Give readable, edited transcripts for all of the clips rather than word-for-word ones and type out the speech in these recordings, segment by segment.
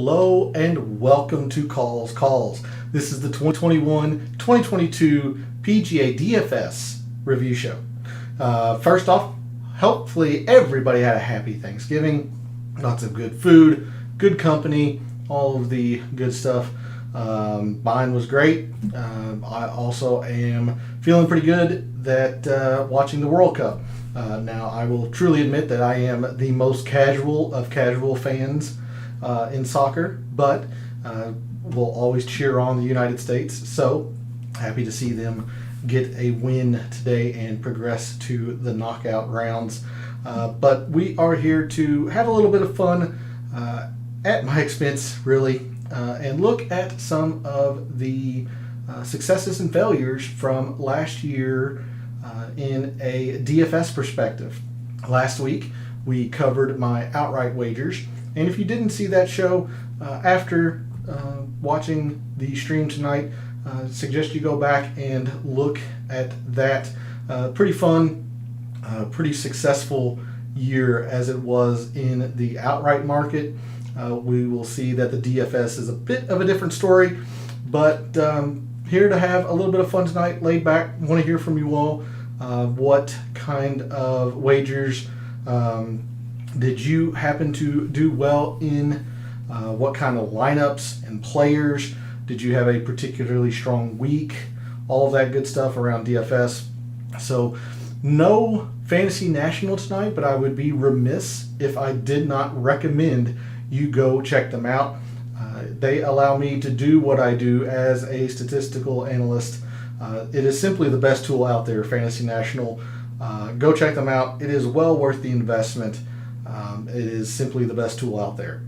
Hello and welcome to Calls. This is the 2021-2022 PGA DFS review show. First off, hopefully everybody had a happy Thanksgiving. Lots of good food, good company, all of the good stuff. Mine was great. I also am feeling pretty good that watching the World Cup. Now, I will truly admit that I am the most casual of casual fans in soccer, but we'll always cheer on the United States. So happy to see them get a win today and progress to the knockout rounds. But we are here to have a little bit of fun at my expense, really, and look at some of the successes and failures from last year in a DFS perspective. Last week, we covered my outright wagers. And if you didn't see that show after watching the stream tonight, suggest you go back and look at that. Pretty fun, pretty successful year as it was in the outright market. We will see that the DFS is a bit of a different story, but here to have a little bit of fun tonight, laid back. Want to hear from you all. What kind of wagers did you happen to do well in? What kind of lineups and players? Did you have a particularly strong week? All of that good stuff around DFS. So no Fantasy National tonight, but I would be remiss if I did not recommend you go check them out. They allow me to do what I do as a statistical analyst. It is simply the best tool out there, Fantasy National. Go check them out. It is well worth the investment. It is simply the best tool out there.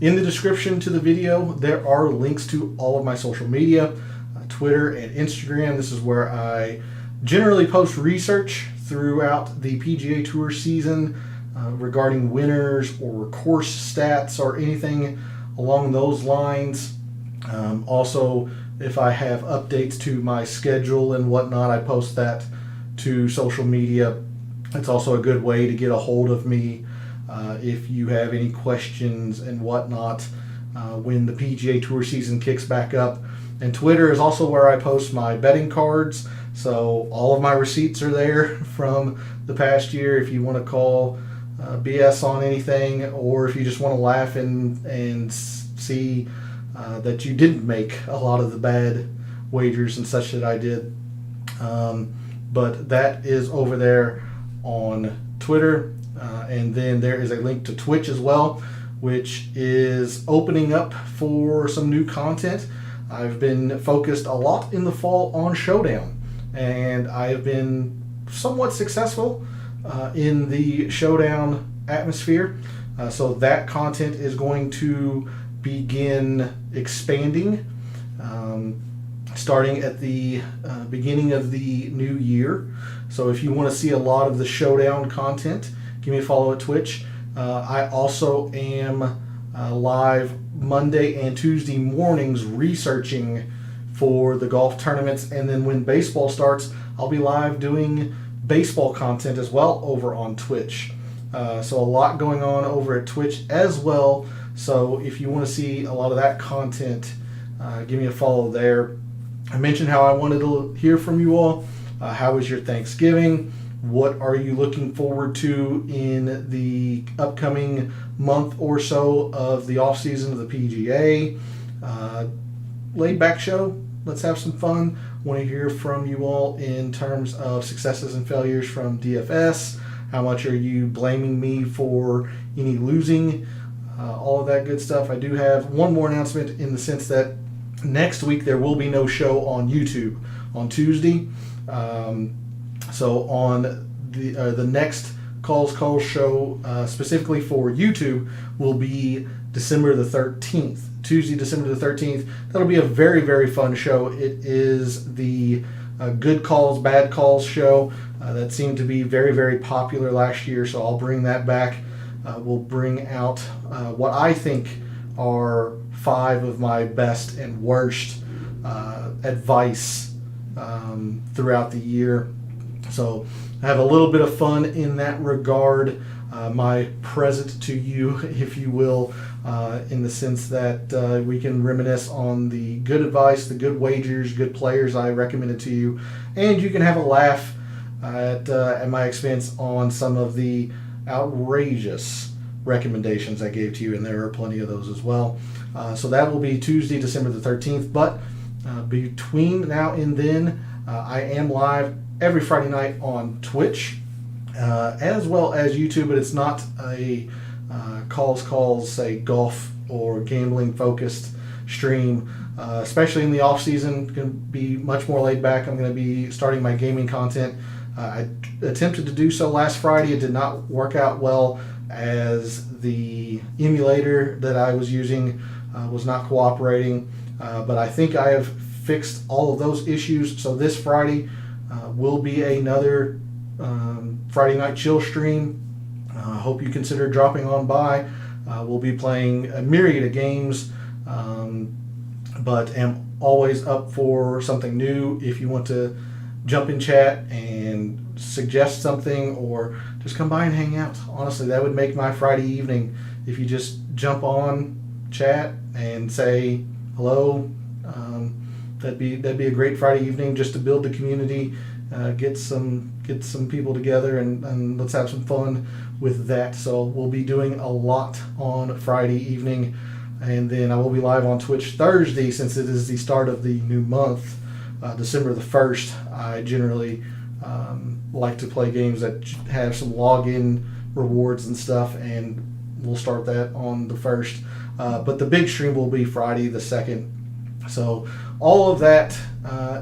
In the description to the video, there are links to all of my social media, Twitter and Instagram. This is where I generally post research throughout the PGA Tour season regarding winners or course stats or anything along those lines. Also, if I have updates to my schedule and whatnot, I post that to social media. It's also a good way to get a hold of me if you have any questions and whatnot when the PGA Tour season kicks back up. And Twitter is also where I post my betting cards. So all of my receipts are there from the past year if you want to call BS on anything, or if you just want to laugh and see that you didn't make a lot of the bad wagers and such that I did. But that is over there on Twitter. And then there is a link to Twitch as well, which is opening up for some new content. I've been focused a lot in the fall on Showdown, and I have been somewhat successful in the Showdown atmosphere. So that content is going to begin expanding starting at the beginning of the new year. So if you want to see a lot of the Showdown content, give me a follow at Twitch. I also am live Monday and Tuesday mornings researching for the golf tournaments, and then when baseball starts, I'll be live doing baseball content as well over on Twitch. So a lot going on over at Twitch as well. So if you want to see a lot of that content, give me a follow there. I mentioned how I wanted to hear from you all. How was your Thanksgiving? What are you looking forward to in the upcoming month or so of the off season of the PGA? Laid back show. Let's have some fun. Want to hear from you all in terms of successes and failures from DFS. How much are you blaming me for any losing? All of that good stuff. I do have one more announcement in the sense that next week there will be no show on YouTube on Tuesday. So on the next Calls show specifically for YouTube will be December the 13th. Tuesday, December the 13th. That'll be a very, very fun show. It is the Good Calls, Bad Calls show that seemed to be very, very popular last year. So I'll bring that back. We'll bring out what I think are 5 of my best and worst advice throughout the year. So I have a little bit of fun in that regard. my present to you, if you will, in the sense that we can reminisce on the good advice, the good wagers, good players I recommended to you, and you can have a laugh at my expense on some of the outrageous recommendations I gave to you, and there are plenty of those as well. So that will be Tuesday, December the 13th. But between now and then, I am live every Friday night on Twitch, as well as YouTube, but it's not a calls, say golf or gambling focused stream. Especially in the off season, going to be much more laid back. I'm going to be starting my gaming content. I attempted to do so last Friday. It did not work out well, as the emulator that I was using was not cooperating. But I think I have fixed all of those issues. So this Friday will be another Friday night chill stream. I hope you consider dropping on by. We'll be playing a myriad of games, but am always up for something new. If you want to jump in chat and suggest something, or just come by and hang out. Honestly, that would make my Friday evening if you just jump on, chat, and say hello. That'd be a great Friday evening, just to build the community, get some people together, and let's have some fun with that. So we'll be doing a lot on Friday evening, and then I will be live on Twitch Thursday, since it is the start of the new month, December the 1st. I generally like to play games that have some login rewards and stuff, and we'll start that on the 1st. But the big stream will be Friday the 2nd. So all of that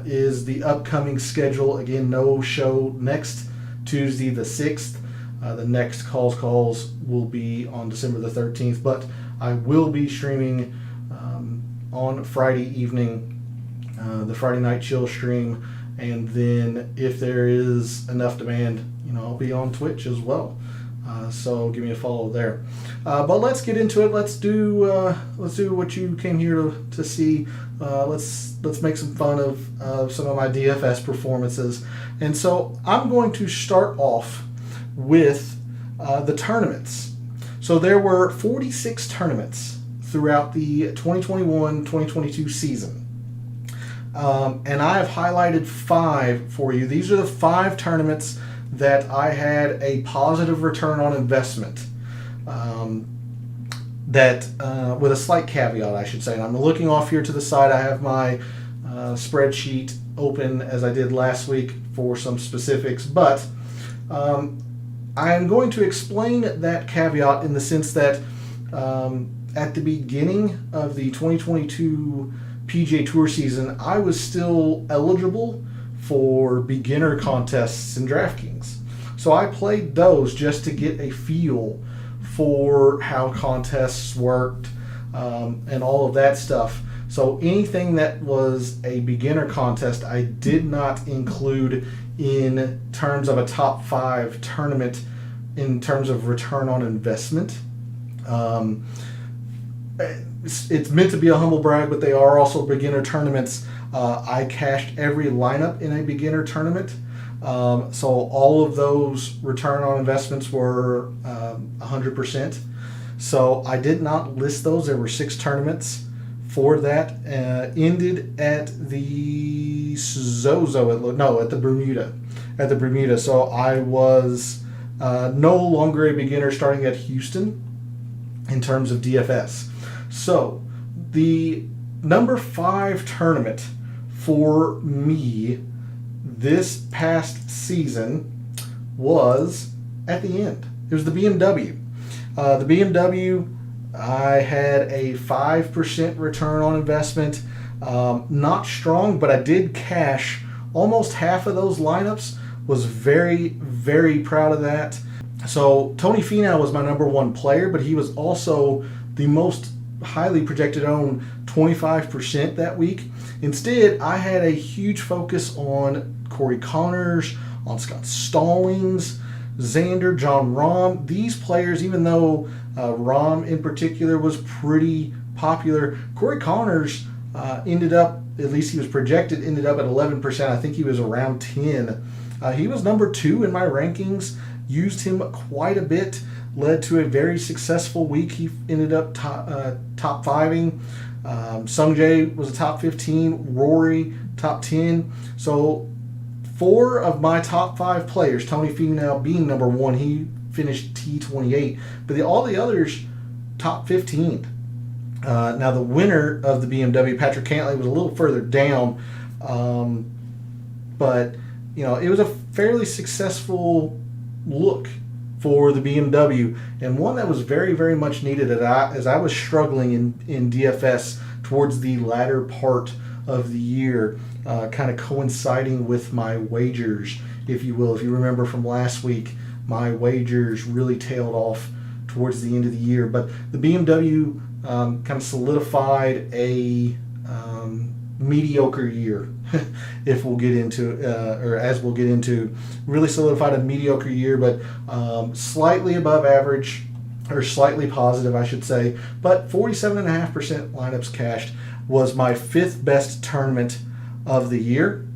is the upcoming schedule. Again, no show next Tuesday the 6th. The next calls will be on December the 13th, but I will be streaming on Friday evening, the Friday night chill stream, and then if there is enough demand, I'll be on Twitch as well. So give me a follow there. But let's get into it. Let's do what you came here to see. Let's make some fun of some of my DFS performances. And so I'm going to start off with the tournaments. So there were 46 tournaments throughout the 2021-2022 season. And I have highlighted 5 for you. These are the 5 tournaments that I had a positive return on investment. With a slight caveat, I should say. And I'm looking off here to the side. I have my spreadsheet open, as I did last week, for some specifics. But I am going to explain that caveat in the sense that at the beginning of the 2022 PGA Tour season, I was still eligible for beginner contests in DraftKings. So I played those just to get a feel for how contests worked and all of that stuff. So anything that was a beginner contest, I did not include in terms of a top 5 tournament in terms of return on investment. It's meant to be a humble brag, but they are also beginner tournaments. I cashed every lineup in a beginner tournament. So all of those return on investments were 100%. So I did not list those. There were 6 tournaments for that. Ended at the at the Bermuda. So I was no longer a beginner starting at Houston in terms of DFS. So the number 5 tournament for me this past season was at the end. It was the BMW. The BMW, I had a 5% return on investment. Not strong, but I did cash almost half of those lineups. Was very, very proud of that. So Tony Finau was my number 1 player, but he was also the most highly projected own, 25% that week. Instead, I had a huge focus on Corey Connors, on Scott Stallings, Xander, John Rahm. These players, even though Rahm in particular was pretty popular, Corey Connors ended up, at least he was projected, ended up at 11%. I think he was around 10. He was number 2 in my rankings. Used him quite a bit. led to a very successful week. He ended up top fiving. Sungjae was a top 15. Rory top 10. So 4 of my top 5 players, Tony Finau being number 1, he finished T28, but all the others top 15. Now the winner of the BMW, Patrick Cantlay, was a little further down, but it was a fairly successful look for the BMW, and one that was very, very much needed as I was struggling in DFS towards the latter part of the year, kind of coinciding with my wagers, if you will. If you remember from last week, my wagers really tailed off towards the end of the year, but the BMW kind of solidified a mediocre year, if we'll get into, or as we'll get into, really solidified a mediocre year, but slightly above average, or slightly positive, I should say. But 47.5% lineups cashed was my 5th best tournament of the year.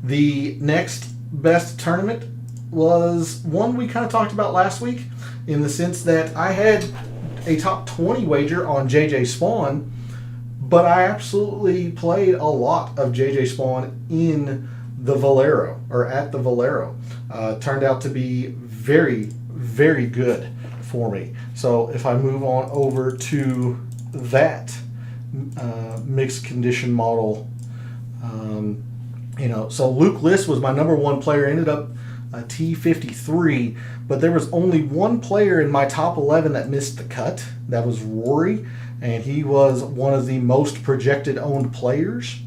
The next best tournament was one we kind of talked about last week, in the sense that I had a top 20 wager on JJ Spawn, but I absolutely played a lot of JJ Spawn in the Valero, or at the Valero. Turned out to be very, very good for me. So if I move on over to that mixed condition model, so Luke List was my number 1 player, ended up T53, but there was only one player in my top 11 that missed the cut. That was Rory, and he was one of the most projected owned players.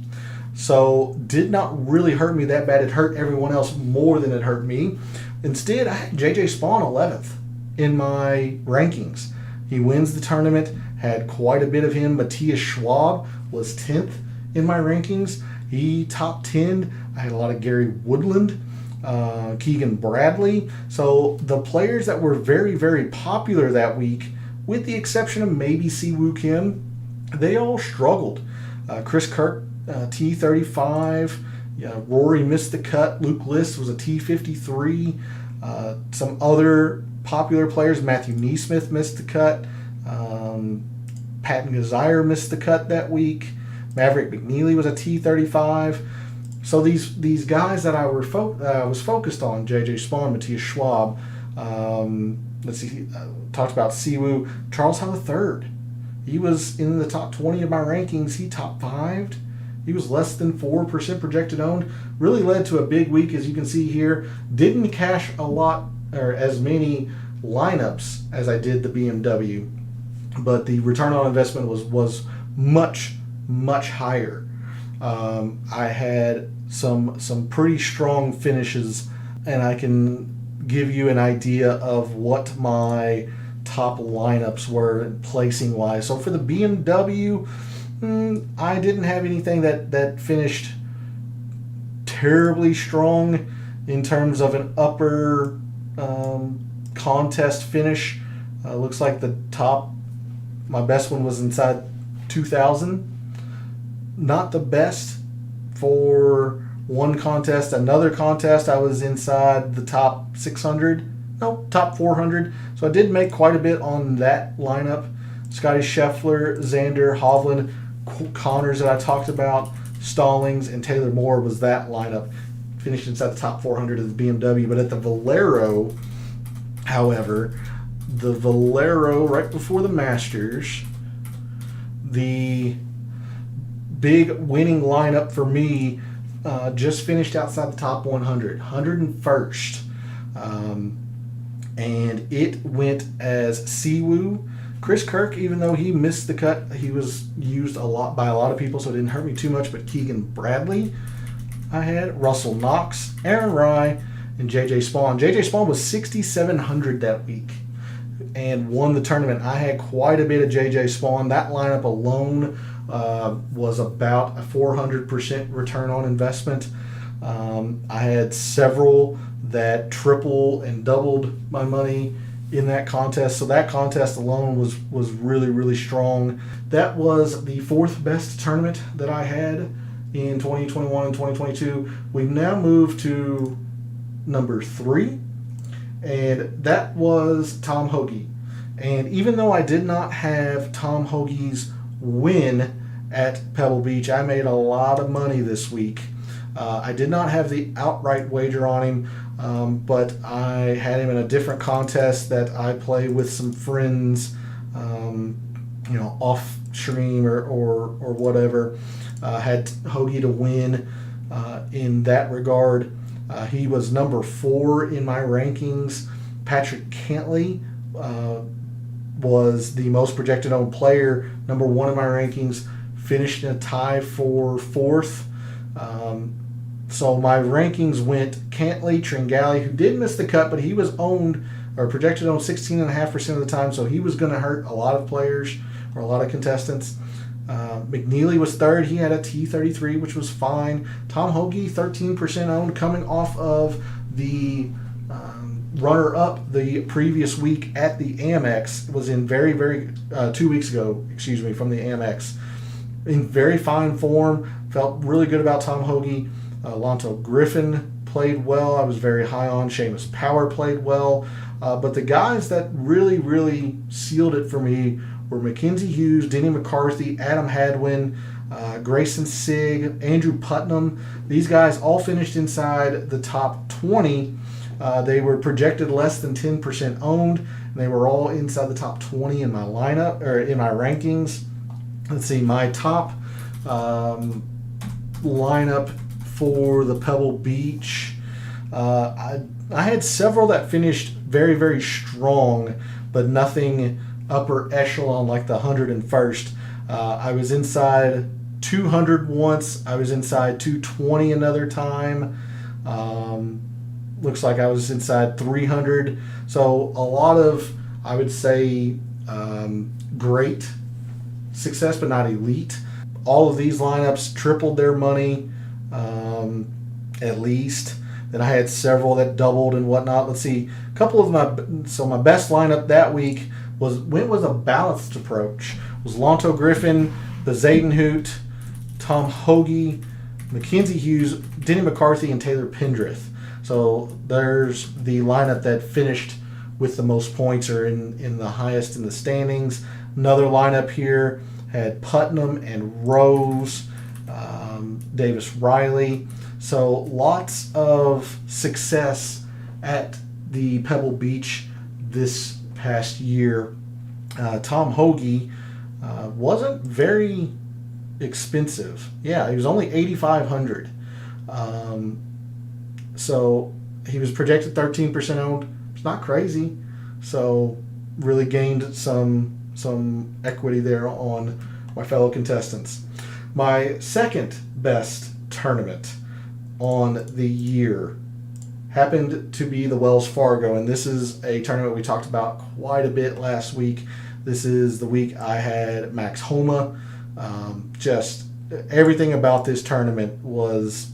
So did not really hurt me that bad. It hurt everyone else more than it hurt me. Instead, I had JJ Spawn 11th in my rankings. He wins the tournament, had quite a bit of him. Matthias Schwab was 10th in my rankings. He top 10'd. I had a lot of Gary Woodland, Keegan Bradley. So the players that were very, very popular that week, with the exception of maybe Siwoo Kim, they all struggled. Chris Kirk, T35. Rory missed the cut. Luke List was a T53. Some other popular players, Matthew Neesmith missed the cut. Patton Gazire missed the cut that week. Maverick McNeely was a T35. So these guys that I was focused on, JJ Spawn, Matthias Schwab, let's see, talked about Siwoo, Charles Howell III. He was in the top 20 of my rankings. He top 5'd. He was less than 4% projected owned. Really led to a big week, as you can see here. Didn't cash a lot, or as many lineups as I did the BMW, but the return on investment was much, much higher. I had some pretty strong finishes, and I can give you an idea of what my top lineups were placing wise. So for the BMW, I didn't have anything that finished terribly strong in terms of an upper contest finish. Looks like my best one was inside 2,000. Not the best for one contest. Another contest, I was inside the top 600. No, top 400. So I did make quite a bit on that lineup. Scotty Scheffler, Xander, Hovland, Connors that I talked about, Stallings, and Taylor Moore was that lineup. Finished inside the top 400 of the BMW. But at the Valero, however, the Valero right before the Masters, the big winning lineup for me just finished outside the top 100, 101st. And it went as Siwoo. Chris Kirk, even though he missed the cut, he was used a lot by a lot of people, so it didn't hurt me too much. But Keegan Bradley, I had Russell Knox, Aaron Rye, and JJ Spawn. JJ Spawn was 6,700 that week and won the tournament. I had quite a bit of JJ Spawn. That lineup alone was about a 400% return on investment. I had several that triple and doubled my money in that contest. So that contest alone was really, really strong. That was the 4th best tournament that I had in 2021 and 2022. We've now moved to number 3. and that was Tom Hoge. And even though I did not have Tom Hoge's win at Pebble Beach, I made a lot of money this week. I did not have the outright wager on him, but I had him in a different contest that I play with some friends, off stream or whatever. Had Hoge to win in that regard. He was number 4 in my rankings. Patrick Cantley was the most projected owned player, number 1 in my rankings, finished in a tie for 4th. So my rankings went Cantley, Tringali, who did miss the cut, but he was owned or projected on 16.5% of the time, so he was going to hurt a lot of players or a lot of contestants. McNeely was 3rd. He had a T33, which was fine. Tom Hoge, 13% owned, coming off of the runner-up the previous week at the Amex. It was in 2 weeks ago, from the Amex. In very fine form. Felt really good about Tom Hoge. Lonto Griffin played well. I was very high on. Seamus Power played well. But the guys that really, really sealed it for me were Mackenzie Hughes, Denny McCarthy, Adam Hadwin, Grayson Sigg, Andrew Putnam. These guys all finished inside the top 20. They were projected less than 10% owned, and they were all inside the top 20 in my lineup or in my rankings. Let's see, my top lineup for the Pebble Beach. I had several that finished very, very strong, but nothing upper echelon like the 101st. I was inside 200 once. I was inside 220 another time. Looks like I was inside 300. So a lot of, I would say, great success, but not elite. All of these lineups tripled their money, at least. Then I had several that doubled and whatnot. Let's see, a couple of my best lineup that week went with a balanced approach. It was Lonto Griffin, the Zayden Hoot, Tom Hoge, Mackenzie Hughes, Denny McCarthy, and Taylor Pendrith. So there's the lineup that finished with the most points or in the highest in the standings. Another lineup here had Putnam and Rose, Davis Riley. So lots of success at the Pebble Beach this past year. Tom Hoge wasn't very expensive. Yeah, he was only $8,500. So he was projected 13% owned. It's not crazy. So really gained some equity there on my fellow contestants. My second best tournament on the year happened to be the Wells Fargo, and this is a tournament we talked about quite a bit last week. This is the week I had Max Homa. Just everything about this tournament was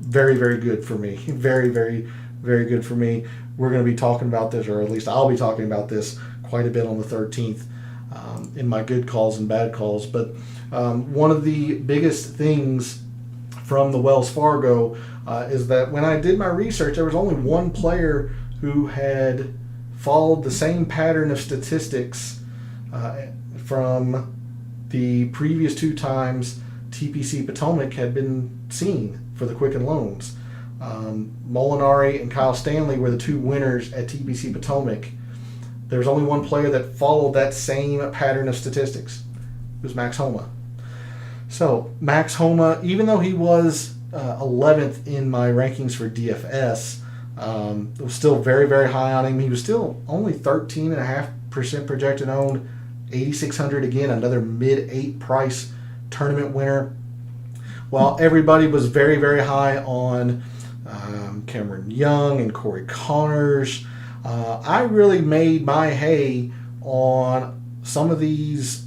very, very good for me. Very, very, very good for me. We're going to be talking about this, or at least I'll be talking about this quite a bit on the 13th in my good calls and bad calls. But one of the biggest things from the Wells Fargo is that when I did my research, there was only one player who had followed the same pattern of statistics from the previous 2 times TPC Potomac had been seen for the Quicken Loans. Molinari and Kyle Stanley were the 2 winners at TPC Potomac. There was only one player that followed that same pattern of statistics. It was Max Homa. So Max Homa, even though he was 11th in my rankings for DFS, it was still very, very high on him. He was still only 13.5% projected owned, 8,600 again, another mid-8 price tournament winner. While everybody was very, very high on Cameron Young and Corey Connors, I really made my hay on some of these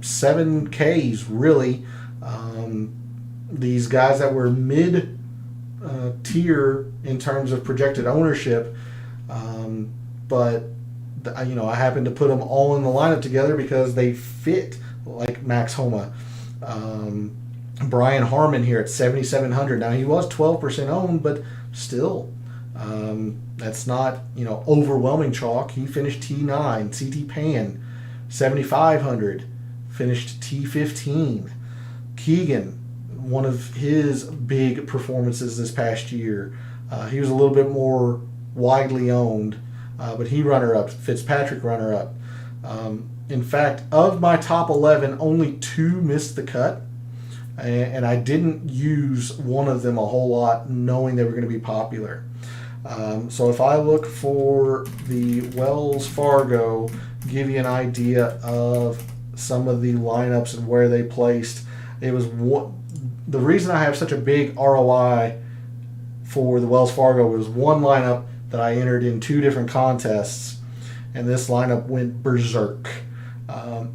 7Ks, really. These guys that were mid tier in terms of projected ownership, but I happened to put them all in the lineup together because they fit like Max Homa. Brian Harmon here at 7,700. Now he was 12% owned, but still That's not, overwhelming chalk. He finished T9. CT Pan, 7,500, finished T15. Keegan, one of his big performances this past year. He was a little bit more widely owned, but he runner-up. Fitzpatrick runner-up. In fact, of my top 11, only 2 missed the cut, and I didn't use one of them a whole lot, knowing they were going to be popular. So if I look for the Wells Fargo, give you an idea of some of the lineups and where they placed. It was the reason I have such a big ROI for the Wells Fargo was one lineup that I entered in 2 different contests, and this lineup went berserk.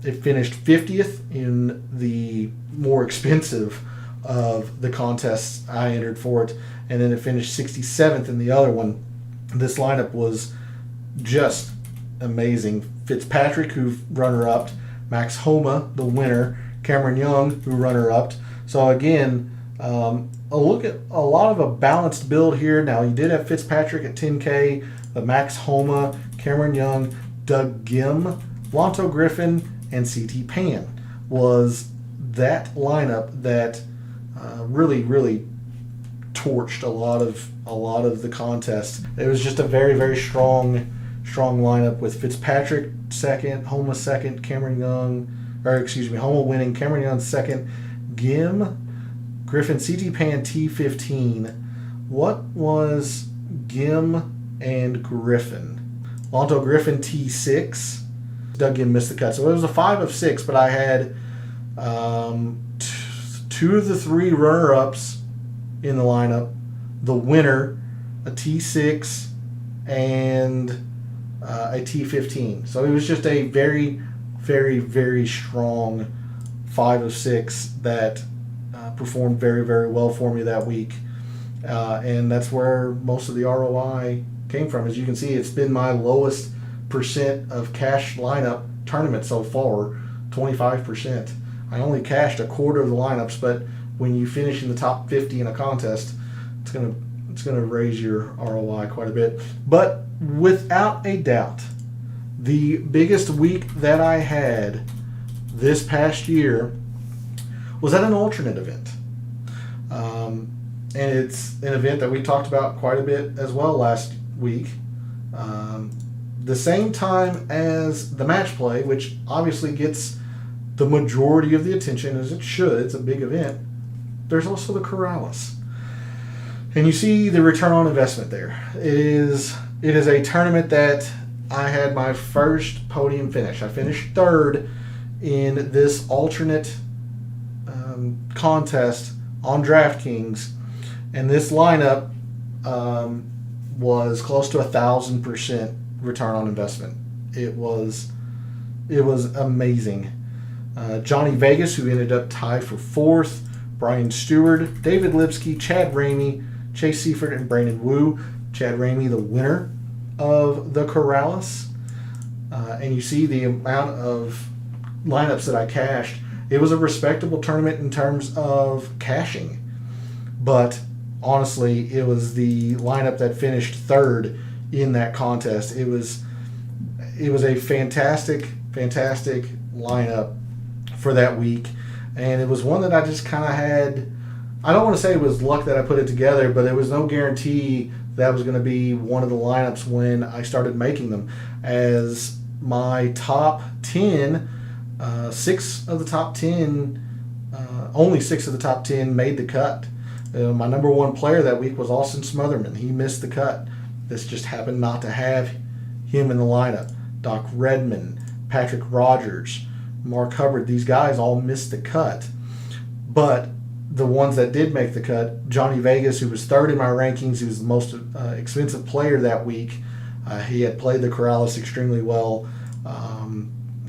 It finished 50th in the more expensive of the contests I entered for it, and then it finished 67th in the other one. This lineup was just amazing. Fitzpatrick, who runner-up, Max Homa, the winner, Cameron Young, who runner-up. So again, a look at a lot of a balanced build here. Now, you did have Fitzpatrick at 10K, but Max Homa, Cameron Young, Doug Gim, Lonto Griffin, and CT Pan was that lineup that really, really torched a lot of the contest. It was just a very, very strong lineup with Fitzpatrick second, Homa second, Homa winning, Cameron Young second, Gim, Griffin, CT Pan T15. What was Gim and Griffin? Lonto Griffin T6. Doug Gim missed the cut. So it was a 5 of 6, but I had 2 of the 3 runner-ups in the lineup, the winner, a T6, and a T15. So it was just a very, very, very strong 5 of 6 that performed very, very well for me that week. And that's where most of the ROI came from. As you can see, it's been my lowest percent of cash lineup tournament so far, 25%. I only cashed a quarter of the lineups, but when you finish in the top 50 in a contest, it's gonna raise your ROI quite a bit. But without a doubt, the biggest week that I had this past year was at an alternate event. And it's an event that we talked about quite a bit as well last week. The same time as the match play, which obviously gets the majority of the attention, as it should. It's a big event. There's also the Corrales. And you see the return on investment there. It is a tournament that I had my first podium finish. I finished 3rd in this alternate contest on DraftKings, and this lineup was close to 1,000% return on investment. It was amazing. Johnny Vegas, who ended up tied for 4th, Brian Stewart, David Lipsky, Chad Ramey, Chase Seifert, and Brandon Wu. Chad Ramey, the winner of the Corrales. And you see the amount of lineups that I cashed. It was a respectable tournament in terms of cashing. But honestly, it was the lineup that finished 3rd in that contest. It was a fantastic lineup for that week, and it was one that I just kind of had. I don't want to say it was luck that I put it together, but there was no guarantee that was going to be one of the lineups when I started making them. As my top 10, only 6 of the top 10 made the cut. My number 1 player that week was Austin Smotherman. He missed the cut. This just happened not to have him in the lineup. Doc Redman, Patrick Rogers, Mark Hubbard, these guys all missed the cut. But the ones that did make the cut, Johnny Vegas, who was 3rd in my rankings, he was the most expensive player that week. He had played the Corrales extremely well.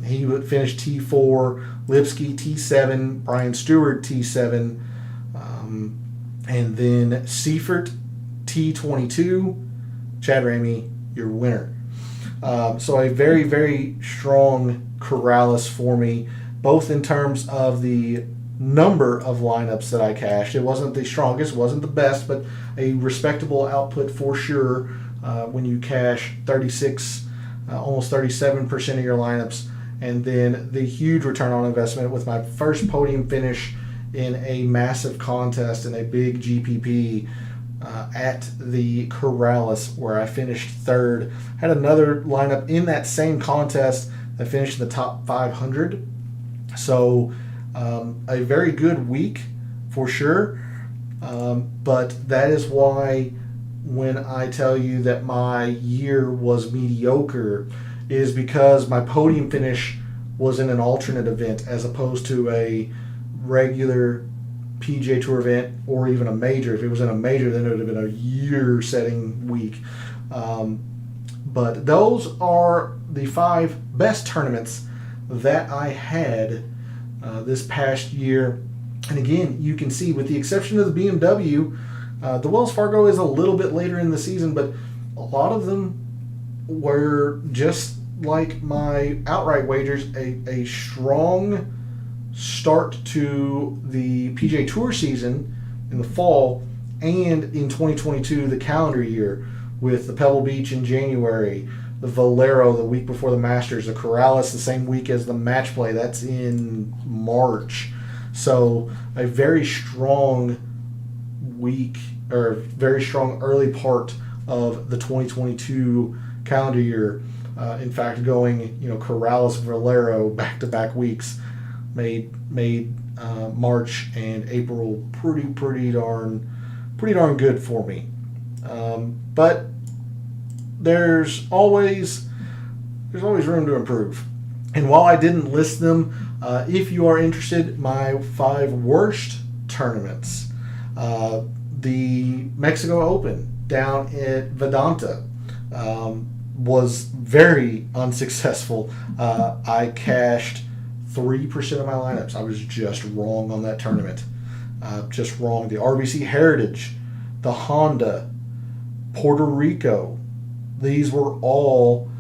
He would finish T4, Lipsky T7, Brian Stewart T7, and then Seifert T22, Chad Ramey, your winner. So a very, very strong Corrales for me, both in terms of the number of lineups that I cashed. It wasn't the strongest, wasn't the best, but a respectable output for sure. when you cash 36, almost 37% of your lineups. And then the huge return on investment with my first podium finish in a massive contest in a big GPP at the Corrales, where I finished third. Had another lineup in that same contest that finished in the top 500. So a very good week for sure. But that is why when I tell you that my year was mediocre, is because my podium finish was in an alternate event as opposed to a regular PGA Tour event or even a major. If it was in a major, then it would have been a year-setting week. But those are the 5 best tournaments that I had this past year. And again, you can see, with the exception of the BMW, the Wells Fargo is a little bit later in the season, but a lot of them were just like my outright wagers, a strong start to the PGA Tour season in the fall, and in 2022, the calendar year, with the Pebble Beach in January, the Valero the week before the Masters, the Corrales the same week as the Match Play, that's in March. So a very strong week, or very strong early part of the 2022 calendar year. In fact, going Corrales, Valero back-to-back weeks made March and April pretty darn good for me. But there's always room to improve. And while I didn't list them, if you are interested, my 5 worst tournaments. The Mexico Open down at Vedanta was very unsuccessful. I cashed 3% of my lineups. I was just wrong on that tournament. Just wrong. The RBC Heritage, the Honda, Puerto Rico, these were all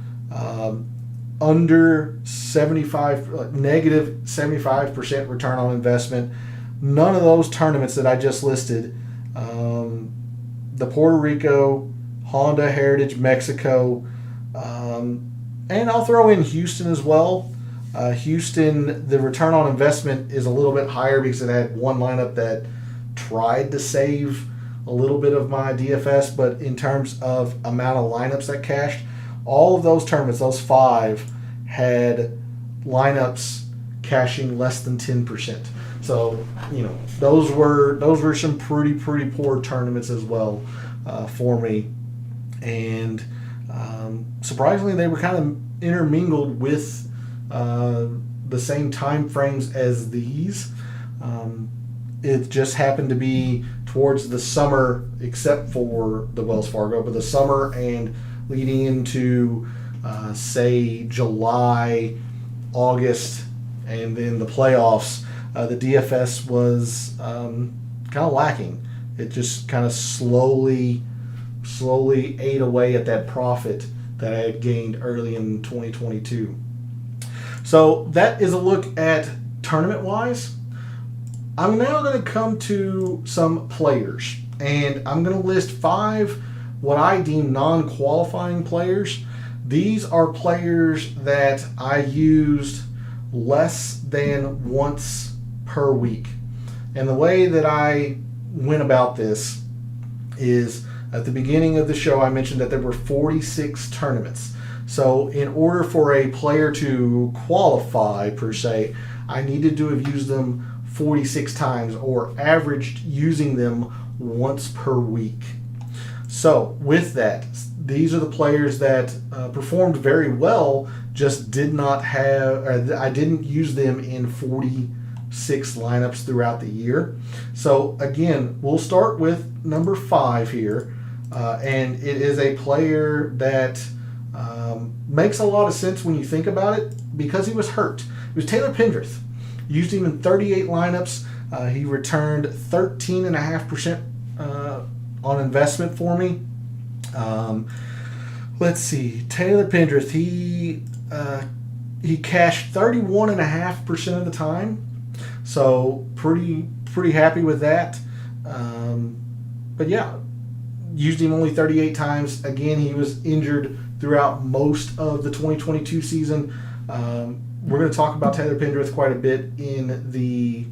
under 75, negative 75% return on investment. None of those tournaments that I just listed, the Puerto Rico, Honda, Heritage, Mexico, and I'll throw in Houston as well. Houston, the return on investment is a little bit higher because it had one lineup that tried to save a little bit of my DFS, but in terms of amount of lineups that cashed, all of those tournaments, those 5, had lineups cashing less than 10%. So, those were some pretty poor tournaments as well for me. And surprisingly, they were kind of intermingled with the same time frames as these. It just happened to be towards the summer, except for the Wells Fargo, but the summer and leading into, say, July, August, and then the playoffs, the DFS was kind of lacking. It just kind of slowly ate away at that profit that I had gained early in 2022. So that is a look at tournament-wise. I'm now going to come to some players, and I'm going to list 5 what I deem non-qualifying players. These are players that I used less than once per week. And the way that I went about this is, at the beginning of the show, I mentioned that there were 46 tournaments. So in order for a player to qualify, per se, I needed to have used them 46 times, or averaged using them once per week. So with that, these are the players that performed very well, just did not have, or I didn't use them in 46 lineups throughout the year. So again, we'll start with number 5 here, and it is a player that makes a lot of sense when you think about it, because he was hurt. It was Taylor Pendrith. Used him in 38 lineups. He returned 13.5% on investment for me. Let's see. Taylor Pendrith, he cashed 31.5% of the time. So pretty happy with that. But yeah, Used him only 38 times. Again, he was injured throughout most of the 2022 season. We're going to talk about Taylor Pendrith quite a bit in the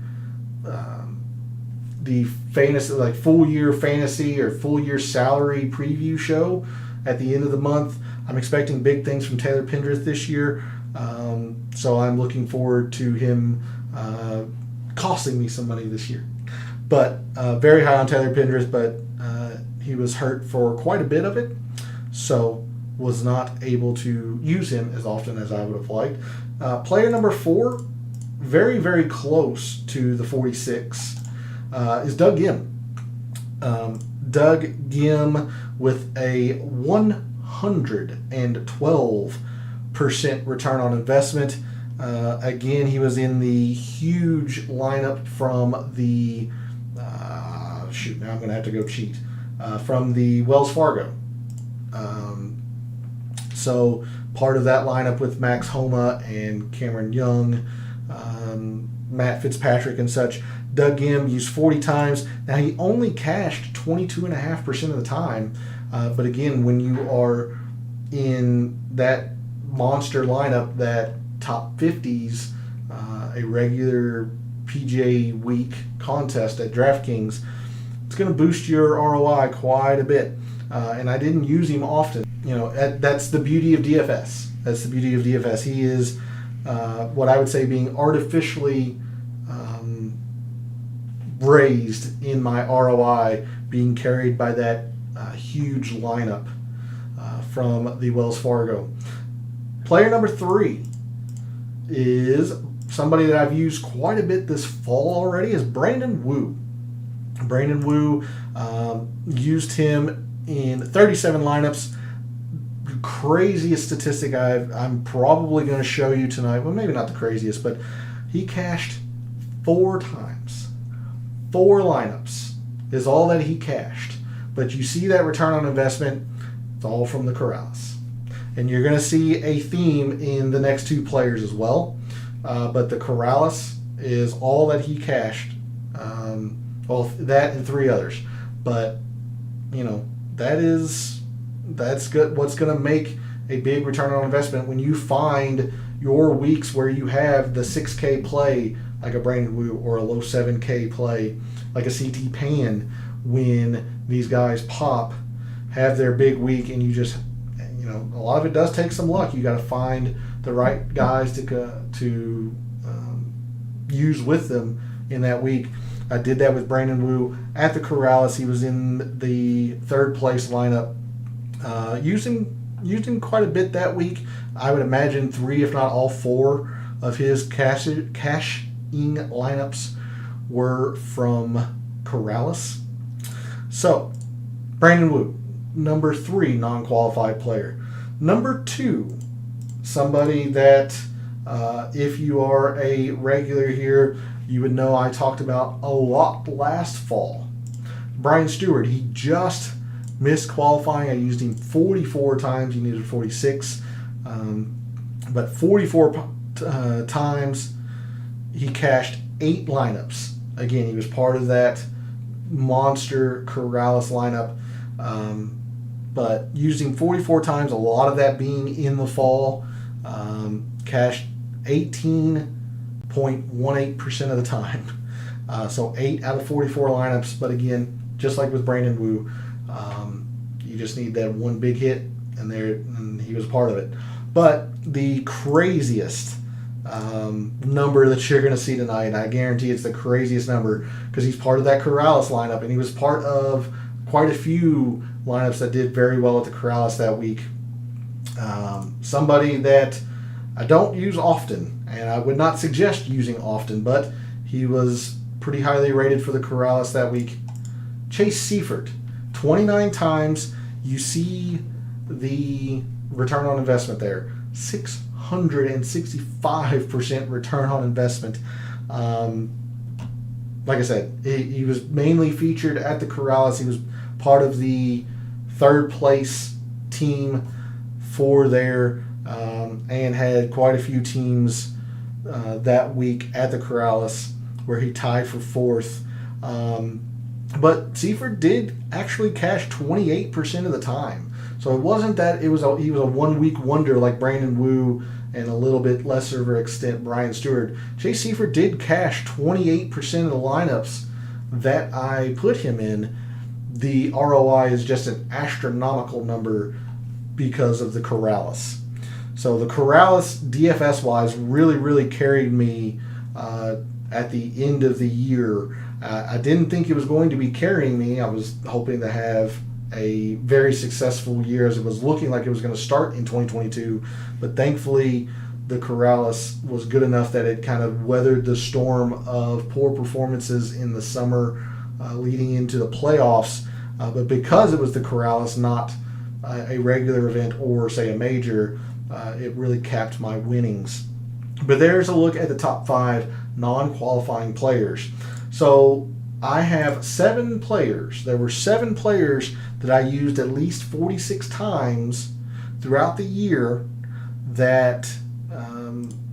fantasy, like full year fantasy or full year salary preview show at the end of the month. I'm expecting big things from Taylor Pendrith this year, so I'm looking forward to him costing me some money this year. But very high on Taylor Pendrith, but he was hurt for quite a bit of it, so was not able to use him as often as I would have liked. Player number 4, very, very close to the 46, is Doug Gim. Doug Gim with a 112% return on investment. Again, he was in the huge lineup from the now I'm going to have to go cheat. From the Wells Fargo. So part of that lineup with Max Homa and Cameron Young, Matt Fitzpatrick and such. Doug Gim used 40 times. Now he only cashed 22.5% of the time. But again, when you are in that monster lineup, that top 50s, a regular PGA week contest at DraftKings, it's going to boost your ROI quite a bit. And I didn't use him often. That's the beauty of DFS. That's the beauty of DFS. He is what I would say being artificially raised in my ROI, being carried by that huge lineup from the Wells Fargo. Player number 3 is somebody that I've used quite a bit this fall already, is Brandon Wu. Brandon Wu, used him in 37 lineups. Craziest statistic I'm probably going to show you tonight. Well, maybe not the craziest, but he cashed 4 times. 4 lineups is all that he cashed. But you see that return on investment, it's all from the Corrales. And you're going to see a theme in the next 2 players as well. But the Corrales is all that he cashed. Well, that and 3 others. But, that's good. What's going to make a big return on investment when you find your weeks where you have the 6K play like a Brandon Wu, or a low 7K play like a CT Pan, when these guys pop, have their big week, and you just, a lot of it does take some luck. You got to find the right guys to use with them in that week. I did that with Brandon Wu at the Corrales. He was in the 3rd place lineup. Used him quite a bit that week. I would imagine 3, if not all 4, of his cashing lineups were from Corrales. So, Brandon Wu, number 3 non-qualified player. Number 2, somebody that if you are a regular here, you would know I talked about a lot last fall. Brian Stewart, he just missed qualifying. I used him 44 times. He needed 46. But 44 times, he cashed 8 lineups. Again, he was part of that monster Corrales lineup. But used him 44 times, a lot of that being in the fall. Cashed 18.18% of the time. So 8 out of 44 lineups. But again, just like with Brandon Wu, you just need that one big hit, and he was part of it. But the craziest number that you're going to see tonight, and I guarantee it's the craziest number, because he's part of that Corrales lineup, and he was part of quite a few lineups that did very well at the Corrales that week. Somebody that I don't use often, and I would not suggest using often, but he was pretty highly rated for the Corrales that week. Chase Seifert, 29 times. You see the return on investment there. 665% return on investment. Like I said, he was mainly featured at the Corrales. He was part of the 3rd place team for there, and had quite a few teams that week at the Corrales where he tied for 4th. But Seifert did actually cash 28% of the time. So it wasn't that he was a 1 week wonder like Brandon Wu and a little bit lesser of an extent Brian Stewart. Chase Seifert did cash 28% of the lineups that I put him in. The ROI is just an astronomical number because of the Corrales. So the Corrales, DFS-wise, really carried me at the end of the year. I didn't think it was going to be carrying me. I was hoping to have a very successful year, as it was looking like it was going to start in 2022. But thankfully, the Corrales was good enough that it kind of weathered the storm of poor performances in the summer leading into the playoffs. But because it was the Corrales, not a regular event or, say, a major, it really capped my winnings. But there's a look at the top 5 non-qualifying players. So I have 7 players. There were 7 players that I used at least 46 times throughout the year that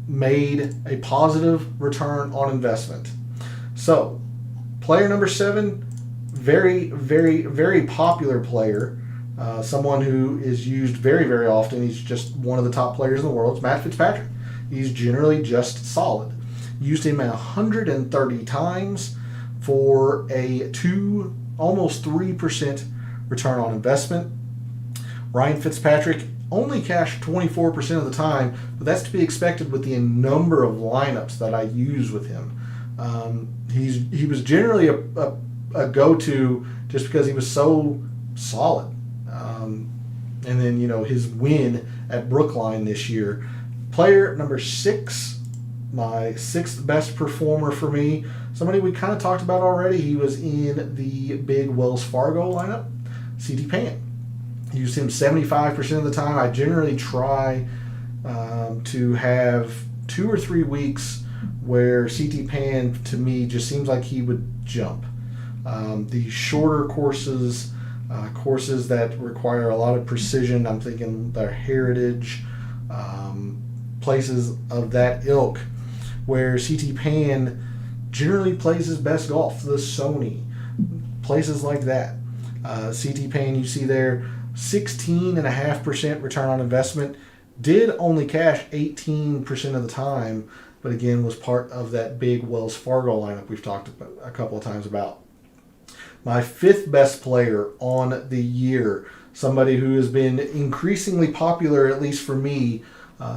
made a positive return on investment. So player number 7, very popular player, someone who is used very often. He's just one of the top players in the world. It's Matt Fitzpatrick. He's generally just solid. Used him 130 times for a almost 3% return on investment. Ryan Fitzpatrick only cashed 24% of the time, but that's to be expected with the number of lineups that I use with him. He was generally a go-to just because he was so solid. And then, his win at Brookline this year. Player number 6, my 6th best performer for me, somebody we kind of talked about already. He was in the big Wells Fargo lineup, C.T. Pan. Used him 75% of the time. I generally try to have 2 or 3 weeks where C.T. Pan, to me, just seems like he would jump. The shorter courses that require a lot of precision, I'm thinking the Heritage, places of that ilk, where C.T. Pan generally plays his best golf, the Sony, places like that. C.T. Pan, you see there, 16.5% return on investment, did only cash 18% of the time, but again was part of that big Wells Fargo lineup we've talked about a couple of times about. My 5th best player on the year, somebody who has been increasingly popular, at least for me,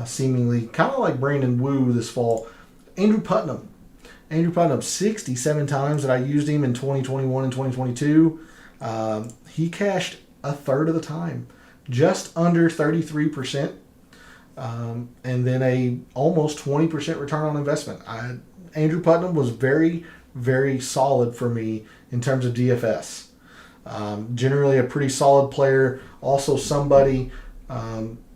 seemingly kind of like Brandon Wu this fall, Andrew Putnam. Andrew Putnam, 67 times that I used him in 2021 and 2022. He cashed a third of the time, just under 33%, and then a almost 20% return on investment. Andrew Putnam was very solid for me in terms of DFS. Generally a pretty solid player. Also somebody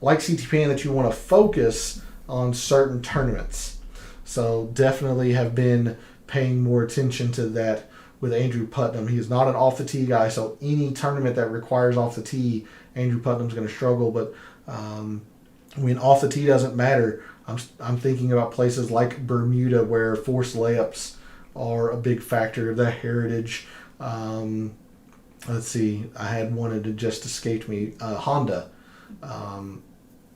like CT Pan that you want to focus on certain tournaments. So definitely have been paying more attention to that with Andrew Putnam. He is not an off the tee guy, so any tournament that requires off the tee, Andrew Putnam's going to struggle. But when off the tee doesn't matter, I'm thinking about places like Bermuda where forced layups are a big factor. The Heritage, let's see, I had one that just escaped me. Honda.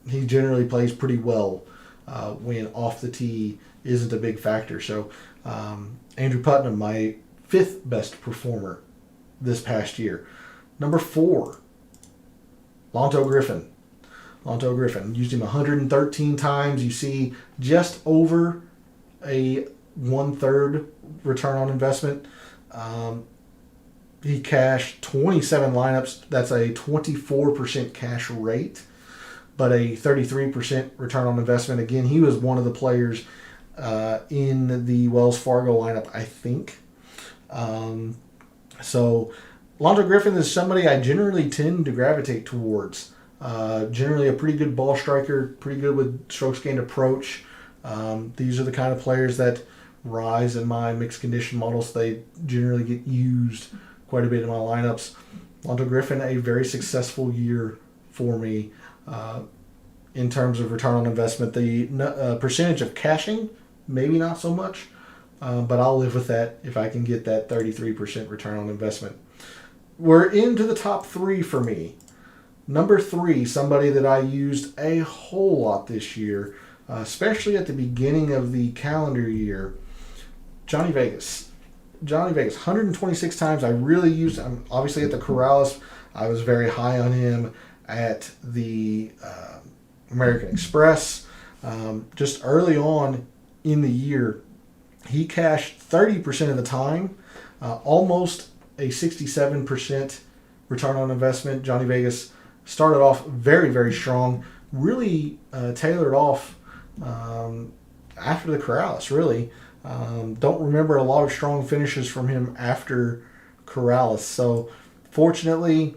He generally plays pretty well when off the tee isn't a big factor. So Andrew Putnam, my 5th best performer this past year. Number 4, Lonto Griffin. Lonto Griffin. Used him 113 times. You see just over a 1/3 return on investment. He cashed 27 lineups. That's a 24% cash rate, but a 33% return on investment. Again, he was one of the players in the Wells Fargo lineup, I think. So Lonto Griffin is somebody I generally tend to gravitate towards. Generally a pretty good ball striker, pretty good with strokes gained approach. These are the kind of players that rise in my mixed condition models. They generally get used quite a bit in my lineups. Lonto Griffin, a very successful year for me in terms of return on investment. The percentage of cashing, maybe not so much, but I'll live with that if I can get that 33% return on investment. We're into the top 3 for me. Number 3, somebody that I used a whole lot this year, especially at the beginning of the calendar year, Johnny Vegas. Johnny Vegas, 126 times. I really used him. Obviously at the Corrales, I was very high on him. At the American Express, just early on in the year, he cashed 30% of the time, almost a 67% return on investment. Johnny Vegas started off very, very strong, really tailored off after the Corrales, really. Don't remember a lot of strong finishes from him after Corrales. So fortunately,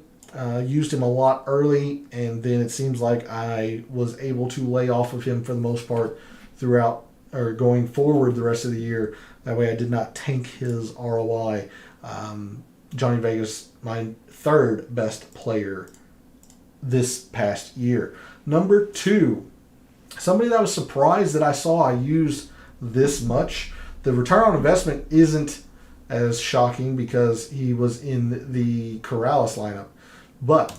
used him a lot early, and then it seems like I was able to lay off of him for the most part throughout or going forward the rest of the year. That way I did not tank his ROI. Johnny Vegas, my 3rd best player this past year. Number 2, somebody that I was surprised that I saw I used this much. The return on investment isn't as shocking because he was in the Corrales lineup. But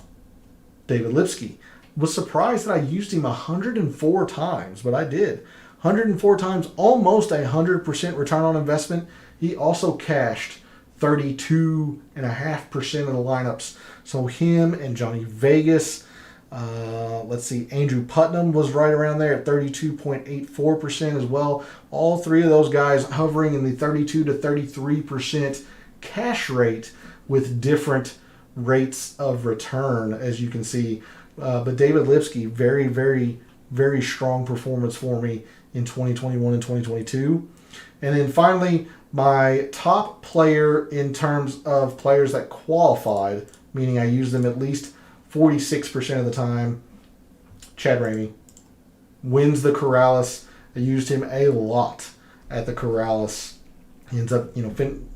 David Lipsky, was surprised that I used him 104 times, but I did. 104 times, almost 100% return on investment. He also cashed 32.5% of the lineups. So him and Johnny Vegas, let's see, Andrew Putnam was right around there at 32.84% as well. All 3 of those guys hovering in the 32 to 33% cash rate with different rates of return, as you can see. But David Lipsky, very, very, very strong performance for me in 2021 and 2022. And then finally, my top player in terms of players that qualified, meaning I used them at least 46% of the time, Chad Ramey. Wins the Corrales. I used him a lot at the Corrales. He ends up, headlining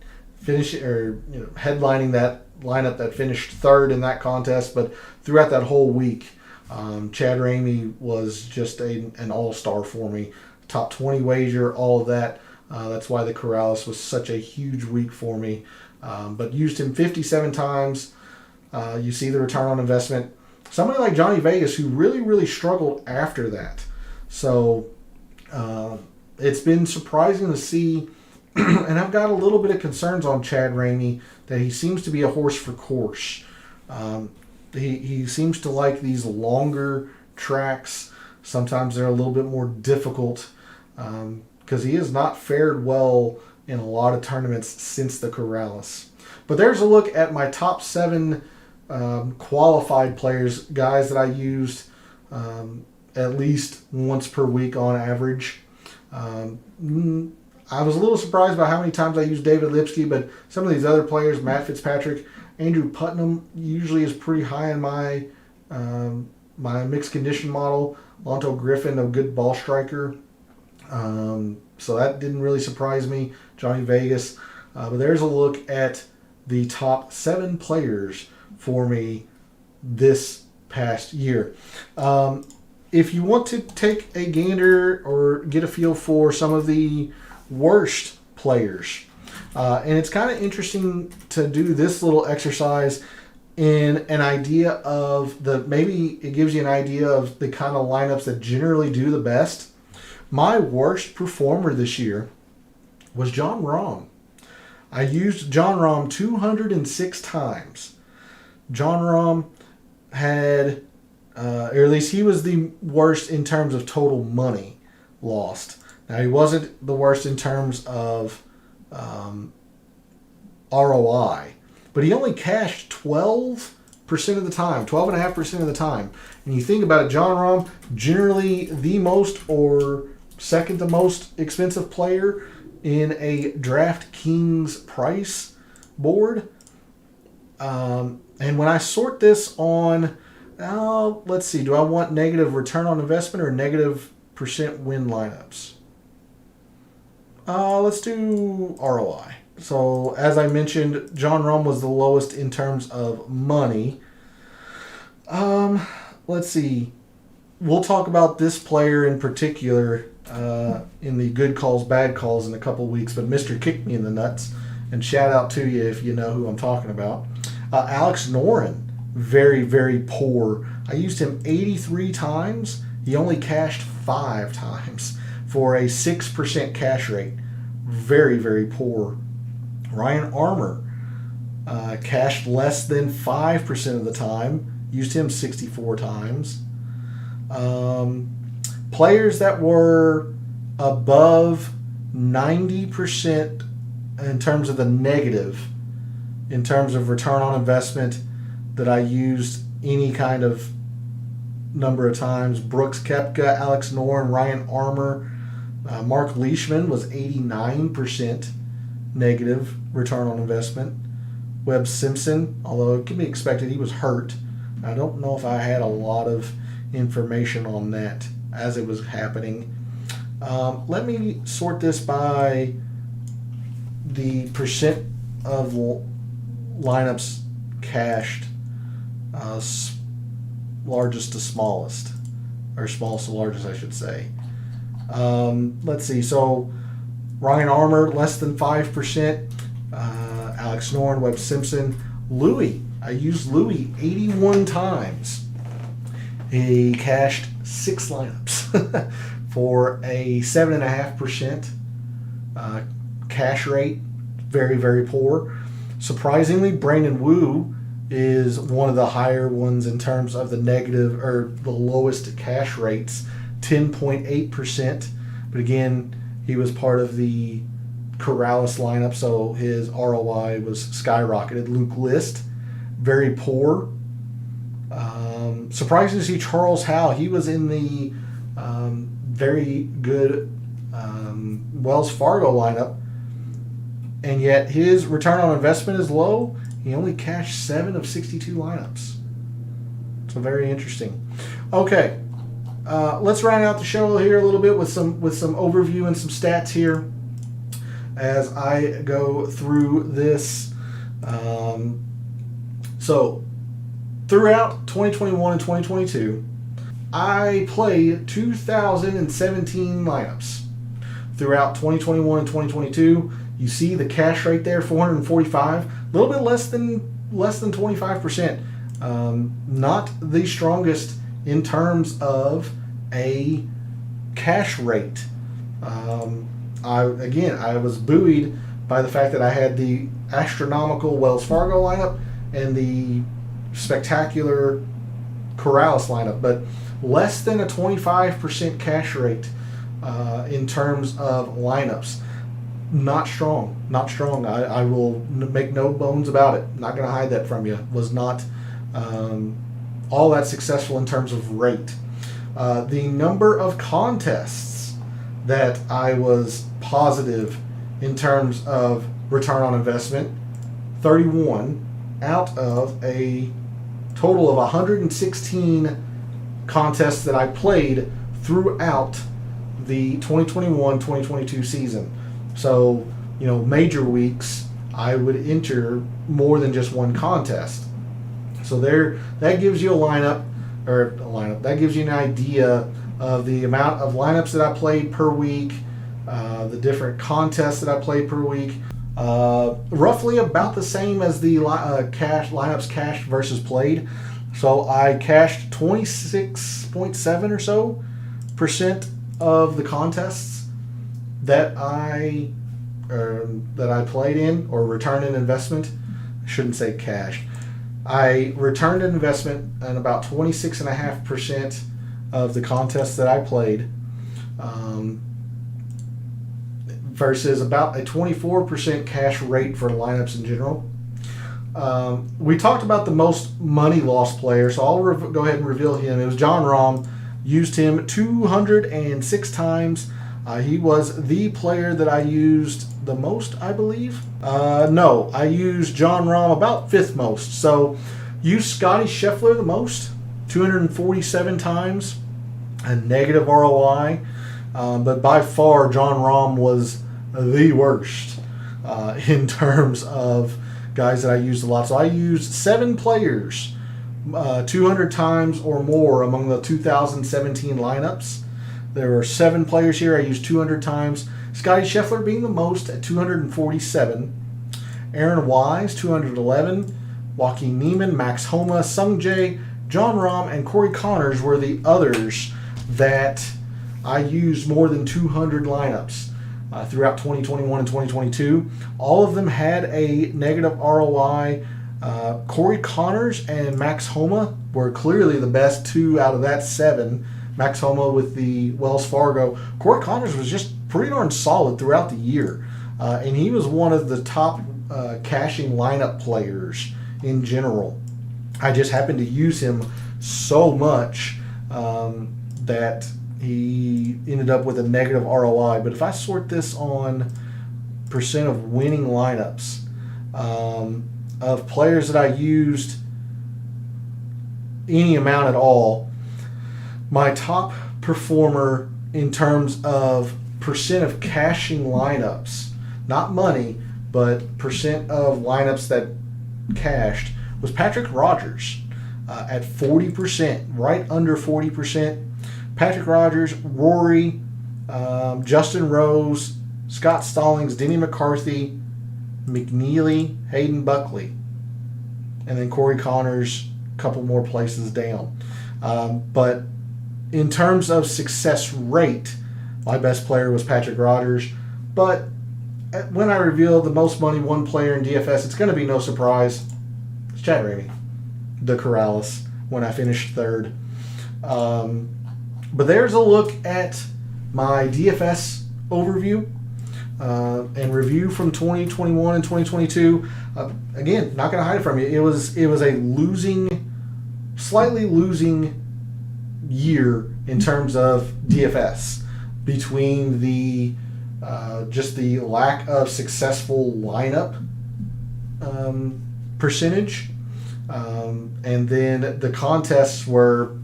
that lineup that finished 3rd in that contest. But throughout that whole week, Chad Ramey was just an all-star for me. Top 20 wager, all of that. That's why the Corrales was such a huge week for me. But used him 57 times. You see the return on investment. Somebody like Johnny Vegas who really, really struggled after that. So it's been surprising to see, and I've got a little bit of concerns on Chad Ramey, that he seems to be a horse for course. He seems to like these longer tracks. Sometimes they're a little bit more difficult because he has not fared well in a lot of tournaments since the Corrales. But there's a look at my top 7 qualified players, guys that I used at least once per week on average. I was a little surprised by how many times I used David Lipsky, but some of these other players, Matt Fitzpatrick, Andrew Putnam, usually is pretty high in my my mixed condition model. Lonto Griffin, a good ball striker. So that didn't really surprise me. Johnny Vegas. But there's a look at the top 7 players for me this past year. If you want to take a gander or get a feel for some of the worst players, and it's kind of interesting to do this little exercise in an idea of maybe it gives you an idea of the kind of lineups that generally do the best. My worst performer this year was Jon Rahm. I used Jon Rahm 206 times. Jon Rahm had, or at least he was the worst in terms of total money lost. Now, he wasn't the worst in terms of ROI, but he only cashed 12% of the time, 12.5% of the time. And you think about it, Jon Rahm, generally the most or second to most expensive player in a DraftKings price board. And when I sort this on, let's see, do I want negative return on investment or negative percent win lineups? Let's do ROI. So, as I mentioned, Jon Rahm was the lowest in terms of money. Let's see. We'll talk about this player in particular in the good calls, bad calls in a couple weeks, but Mr. Kicked Me in the Nuts, and shout out to you if you know who I'm talking about. Alex Noren, very, very poor. I used him 83 times. He only cashed 5 times for a 6% cash rate. Very, very poor. Ryan Armour cashed less than 5% of the time. Used him 64 times. Players that were above 90% in terms of the negative, in terms of return on investment, that I used any kind of number of times. Brooks Koepka, Alex Noren, Ryan Armour. Mark Leishman was 89% negative return on investment. Webb Simpson, although it can be expected, he was hurt. I don't know if I had a lot of information on that as it was happening. Let me sort this by the percent of lineups cashed, largest to smallest, or smallest to largest, I should say. Let's see. So Ryan Armour, less than 5%. Alex Noren, Webb Simpson. Louis, I used Louis 81 times. He cashed 6 lineups for a 7.5% cash rate. Very, very poor. Surprisingly, Brandon Wu is one of the higher ones in terms of the negative, or the lowest cash rates, 10.8%. But again, he was part of the Corrales lineup, so his ROI was skyrocketed. Luke List, very poor. Surprising to see Charles Howe. He was in the very good Wells Fargo lineup, and yet his return on investment is low. He only cashed 7 of 62 lineups. So very interesting. Okay, let's round out the show here a little bit with some overview and some stats here as I go through this. So throughout 2021 and 2022, I played 2,017 lineups. Throughout 2021 and 2022, you see the cash rate there, 445, a little bit less than 25%. Not the strongest in terms of a cash rate. I was buoyed by the fact that I had the astronomical Wells Fargo lineup and the spectacular Corrales lineup, but less than a 25% cash rate in terms of lineups. Not strong. I will make no bones about it. Not going to hide that from you. Was not all that successful in terms of rate. The number of contests that I was positive in terms of return on investment, 31 out of a total of 116 contests that I played throughout the 2021-2022 season. So, major weeks, I would enter more than just one contest. So that gives you that gives you an idea of the amount of lineups that I played per week, the different contests that I played per week. Roughly about the same as the lineups cashed versus played. So I cashed 26.7 or so % of the contests that I played in, or returned an investment. I shouldn't say cash. I returned an investment in about 26.5% of the contests that I played, versus about a 24% cash rate for lineups in general. We talked about the most money lost player, so I'll go ahead and reveal him. It was John Rahm. Used him 206 times. He was the player that I used the most, I believe. No, I used John Rahm about 5th most. So, used Scotty Scheffler the most, 247 times, a negative ROI. But by far, John Rahm was the worst in terms of guys that I used a lot. So I used 7 players 200 times or more among the 2017 lineups. There were 7 players here I used 200 times. Scotty Scheffler being the most at 247. Aaron Wise, 211. Joaquin Niemann, Max Homa, Sung Jae, John Rahm, and Corey Connors were the others that I used more than 200 lineups throughout 2021 and 2022. All of them had a negative ROI. Corey Connors and Max Homa were clearly the best 2 out of that 7. Max Homa with the Wells Fargo. Corey Connors was just pretty darn solid throughout the year. And he was one of the top cashing lineup players in general. I just happened to use him so much that he ended up with a negative ROI. But if I sort this on percent of winning lineups of players that I used any amount at all, my top performer in terms of percent of cashing lineups, not money, but percent of lineups that cashed, was Patrick Rogers at 40%, right under 40%. Patrick Rogers, Rory, Justin Rose, Scott Stallings, Denny McCarthy, McNeely, Hayden Buckley, and then Corey Connors a couple more places down. But in terms of success rate, my best player was Patrick Rogers. But when I reveal the most money one player in DFS, it's going to be no surprise. It's Chad Ramey, the Corrales, when I finished third. But there's a look at my DFS overview and review from 2021 and 2022. Again, not going to hide it from you. It was a slightly losing year in terms of DFS, between the just the lack of successful lineup percentage, and then the contests were,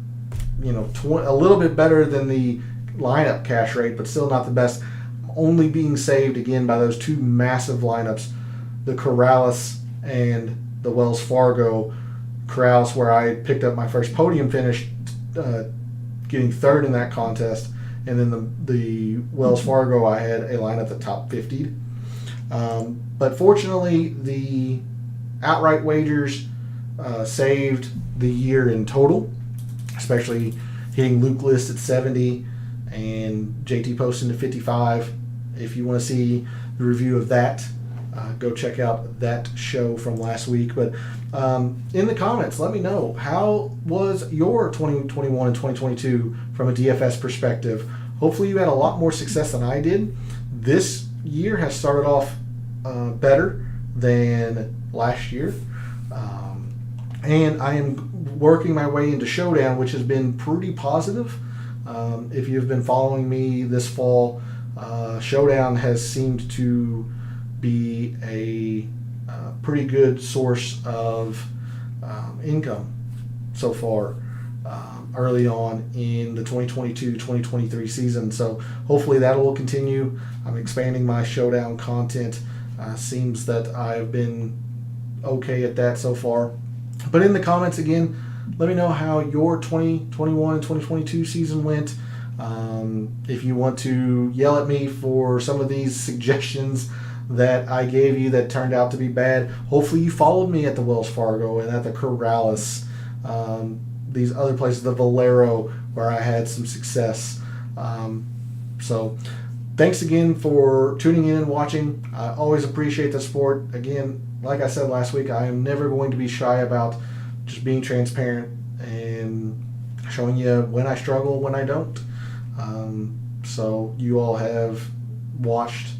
a little bit better than the lineup cash rate, but still not the best. Only being saved again by those 2 massive lineups, the Corrales and the Wells Fargo. Corrales, where I picked up my first podium finish, getting third in that contest, and then the Wells Fargo, I had a lineup that top 50'd. But fortunately, the outright wagers saved the year in total, especially hitting Luke List at 70 and JT Poston to 55. If you want to see the review of that, go check out that show from last week. But in the comments, let me know, how was your 2021 and 2022 from a DFS perspective? Hopefully you had a lot more success than I did. This year has started off better than last year. And I am working my way into Showdown, which has been pretty positive. If you've been following me this fall, Showdown has seemed to be a pretty good source of income so far early on in the 2022-2023 season. So hopefully that will continue. I'm expanding my Showdown content. Seems that I've been okay at that so far. But in the comments again, let me know how your 2021 and 2022 season went. If you want to yell at me for some of these suggestions that I gave you that turned out to be bad, hopefully you followed me at the Wells Fargo and at the Corrales, these other places, the Valero, where I had some success. So thanks again for tuning in and watching. I always appreciate the support. Again, like I said last week, I am never going to be shy about just being transparent and showing you when I struggle, when I don't. So you all have watched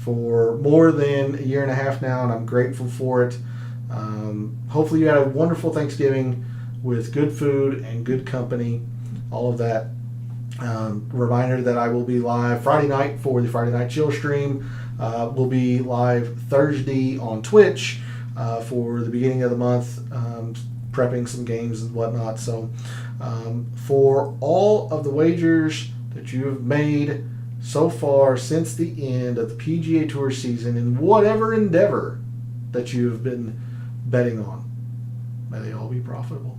for more than a year and a half now, and I'm grateful for it. Hopefully you had a wonderful Thanksgiving with good food and good company, all of that. Reminder that I will be live Friday night for the Friday Night Chill stream. We'll be live Thursday on Twitch for the beginning of the month, prepping some games and whatnot. So for all of the wagers that you have made so far since the end of the PGA Tour season in whatever endeavor that you have been betting on, may they all be profitable.